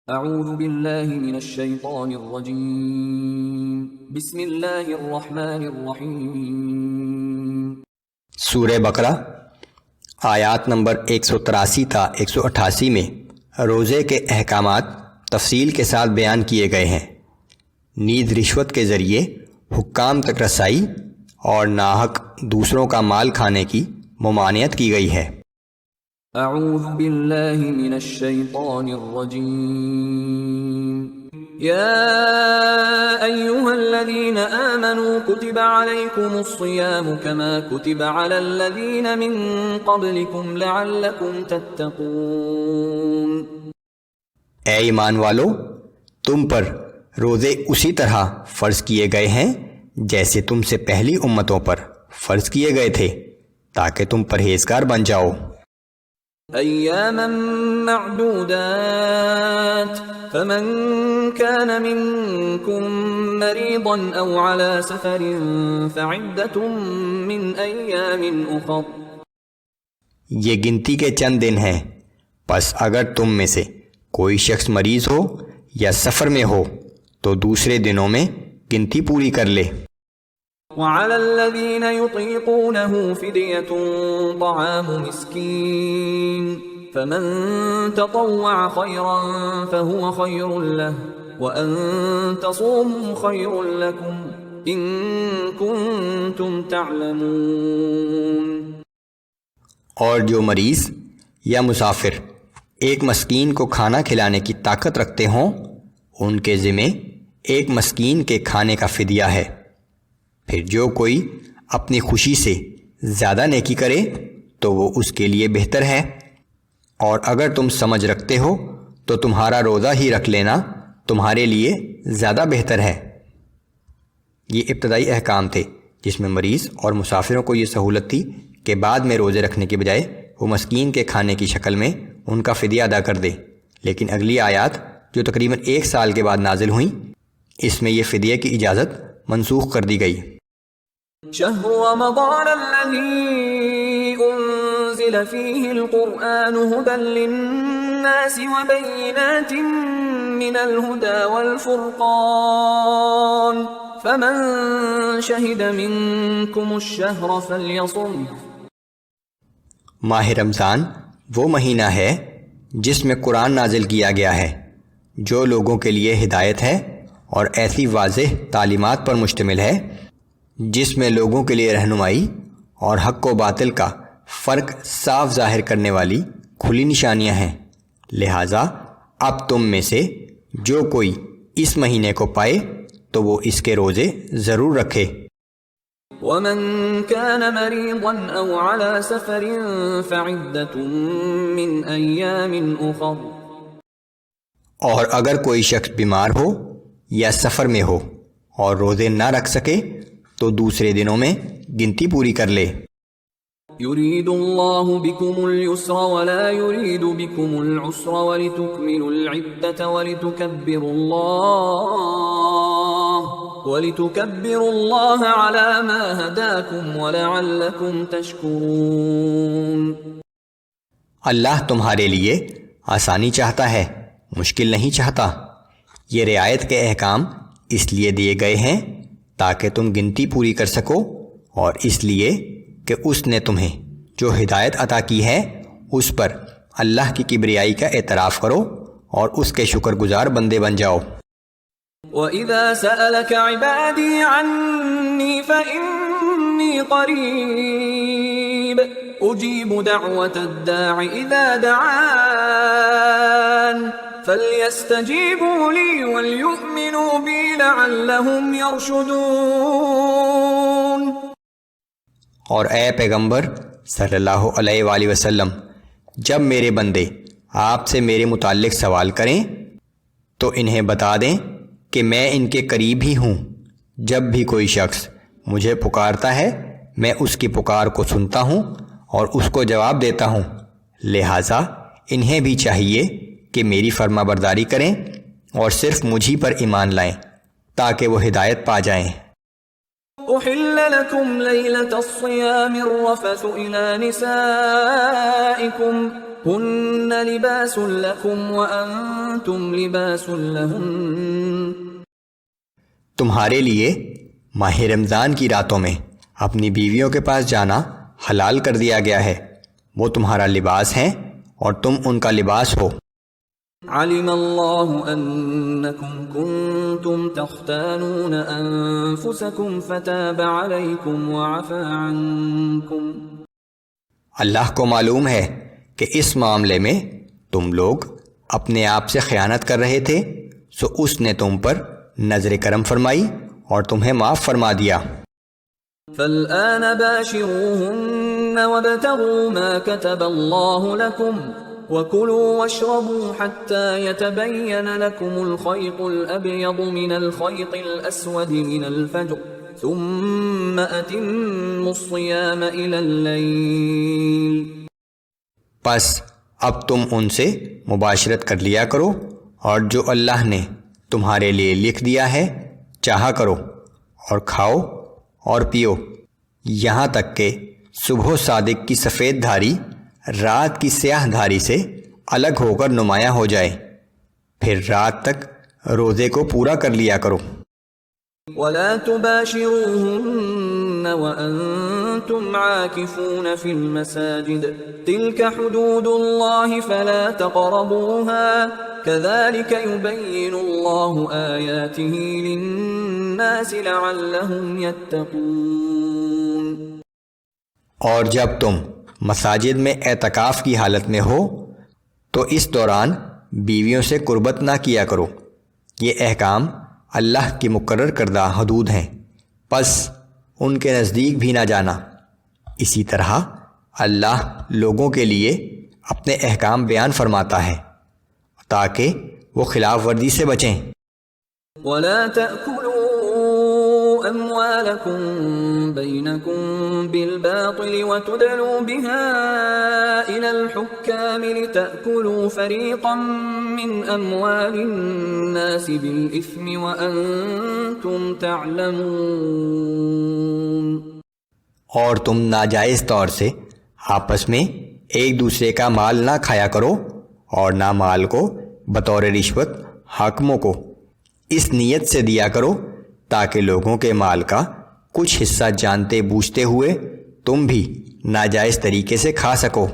اعوذ باللہ من الشیطان الرجیم بسم اللہ الرحمن الرحیم۔ سورہ بقرہ آیات نمبر 183 تا 188 میں روزے کے احکامات تفصیل کے ساتھ بیان کیے گئے ہیں۔ نیز رشوت کے ذریعے حکام تک رسائی اور ناحق دوسروں کا مال کھانے کی ممانعت کی گئی ہے۔ اعوذ باللہ من الشیطان الرجیم۔ یا ایہا الذین آمنوا کتب علیکم الصیام کما کتب علی الذین من قبلکم لعلکم تتقون۔ اے ایمان والو، تم پر روزے اسی طرح فرض کیے گئے ہیں جیسے تم سے پہلی امتوں پر فرض کیے گئے تھے تاکہ تم پرہیزگار بن جاؤ۔ ایاما معدودات فمن كان منكم مريضا او على سفر فعدة من ایام اخر۔ یہ گنتی کے چند دن ہیں، پس اگر تم میں سے کوئی شخص مریض ہو یا سفر میں ہو تو دوسرے دنوں میں گنتی پوری کر لے۔ وعلى الذين يطيقونه فدية طعام مسكين فمن تطوع خيرا فهو خير له وأن تصوموا خير لكم إن كنتم تعلمون۔ اور جو مریض یا مسافر ایک مسکین کو کھانا کھلانے کی طاقت رکھتے ہوں ان کے ذمے ایک مسکین کے کھانے کا فدیہ ہے۔ پھر جو کوئی اپنی خوشی سے زیادہ نیکی کرے تو وہ اس کے لیے بہتر ہے، اور اگر تم سمجھ رکھتے ہو تو تمہارا روزہ ہی رکھ لینا تمہارے لیے زیادہ بہتر ہے۔ یہ ابتدائی احکام تھے جس میں مریض اور مسافروں کو یہ سہولت تھی کہ بعد میں روزے رکھنے کے بجائے وہ مسکین کے کھانے کی شکل میں ان کا فدیہ ادا کر دے، لیکن اگلی آیات جو تقریباً 1 سال کے بعد نازل ہوئیں اس میں یہ فدیہ کی اجازت منسوخ کر دی گئی۔ شہر رمضان الذی انزل فیہ القرآن ھدی للناس وبینات من الہدی والفرقان فمن شہد منکم الشہر فلیصم۔ ماہ رمضان وہ مہینہ ہے جس میں قرآن نازل کیا گیا ہے جو لوگوں کے لیے ہدایت ہے اور ایسی واضح تعلیمات پر مشتمل ہے جس میں لوگوں کے لیے رہنمائی اور حق و باطل کا فرق صاف ظاہر کرنے والی کھلی نشانیاں ہیں۔ لہٰذا اب تم میں سے جو کوئی اس مہینے کو پائے تو وہ اس کے روزے ضرور رکھے۔ ومن كان مريضا او على سفر فعدة من ایام اخر۔ اور اگر کوئی شخص بیمار ہو یا سفر میں ہو اور روزے نہ رکھ سکے تو دوسرے دنوں میں گنتی پوری کر لے۔ يريد الله بكم اليسر ولا يريد بكم العسر ولتكملوا العدة ولتكبروا الله على ما هداكم ولعلكم تشكرون۔ اللہ تمہارے لیے آسانی چاہتا ہے، مشکل نہیں چاہتا۔ یہ رعایت کے احکام اس لیے دیے گئے ہیں تاکہ تم گنتی پوری کر سکو، اور اس لیے کہ اس نے تمہیں جو ہدایت عطا کی ہے اس پر اللہ کی کبریائی کا اعتراف کرو اور اس کے شکر گزار بندے بن جاؤ۔ وَإِذَا سَأَلَكَ عِبَادِي عَنِّي فَإِنِّي قَرِيبٌ أُجِيبُ دَعْوَةَ الدَّاعِ إِذَا دَعَانِ فَلْيَسْتَجِيبُوا لِي وَلْيُؤْمِنُوا بِي لَعَلَّهُمْ يَرْشُدُونَ۔ اور اے پیغمبر صلی اللہ علیہ وآلہ وسلم، جب میرے بندے آپ سے میرے متعلق سوال کریں تو انہیں بتا دیں کہ میں ان کے قریب ہی ہوں۔ جب بھی کوئی شخص مجھے پکارتا ہے میں اس کی پکار کو سنتا ہوں اور اس کو جواب دیتا ہوں، لہٰذا انہیں بھی چاہیے کہ میری فرما برداری کریں اور صرف مجھی پر ایمان لائیں تاکہ وہ ہدایت پا جائیں۔ أحل لكم ليلة الصيام الرفث إلى نسائكم هن لباس لكم وأنتم لباس لهن. تمہارے لیے ماہ رمضان کی راتوں میں اپنی بیویوں کے پاس جانا حلال کر دیا گیا ہے، وہ تمہارا لباس ہیں اور تم ان کا لباس ہو۔ علم الله أنكم كنتم تختانون أنفسكم فتاب عليكم وعفى عنكم۔ اللہ کو معلوم ہے کہ اس معاملے میں تم لوگ اپنے آپ سے خیانت کر رہے تھے، سو اس نے تم پر نظر کرم فرمائی اور تمہیں معاف فرما دیا۔ فالآن باشروهن وابتغوا ما كتب الله لكم وكلوا واشربوا حتى يتبين لكم الخيط الأبيض من الخيط الأسود من الفجر ثم أتموا الصيام إلى الليل۔ پس اب تم ان سے مباشرت کر لیا کرو اور جو اللہ نے تمہارے لیے لکھ دیا ہے چاہا کرو، اور کھاؤ اور پیو یہاں تک کہ صبح صادق کی سفید دھاری رات کی سیاہ دھاری سے الگ ہو کر نمایاں ہو جائے، پھر رات تک روزے کو پورا کر لیا کرو۔ ولا تباشروهن وأنتم عاكفون في المساجد تلك حدود الله فلا تقربوها كذلك يبين الله آياته للناس لعلهم يتقون۔ اور جب تم مساجد میں اعتکاف کی حالت میں ہو تو اس دوران بیویوں سے قربت نہ کیا کرو، یہ احکام اللہ کی مقرر کردہ حدود ہیں، پس ان کے نزدیک بھی نہ جانا۔ اسی طرح اللہ لوگوں کے لیے اپنے احکام بیان فرماتا ہے تاکہ وہ خلاف ورزی سے بچیں۔ ولا تأكلوا أموالكم بينكم بالباطل وتدلوا بها إلى الحكام لتأكلوا فريقا من أموال الناس بالإثم وأنتم تعلمون۔ اور تم ناجائز طور سے آپس میں ایک دوسرے کا مال نہ کھایا کرو اور نہ مال کو بطور رشوت حاکموں کو اس نیت سے دیا کرو تاکہ لوگوں کے مال کا کچھ حصہ جانتے بوجھتے ہوئے تم بھی ناجائز طریقے سے کھا سکو۔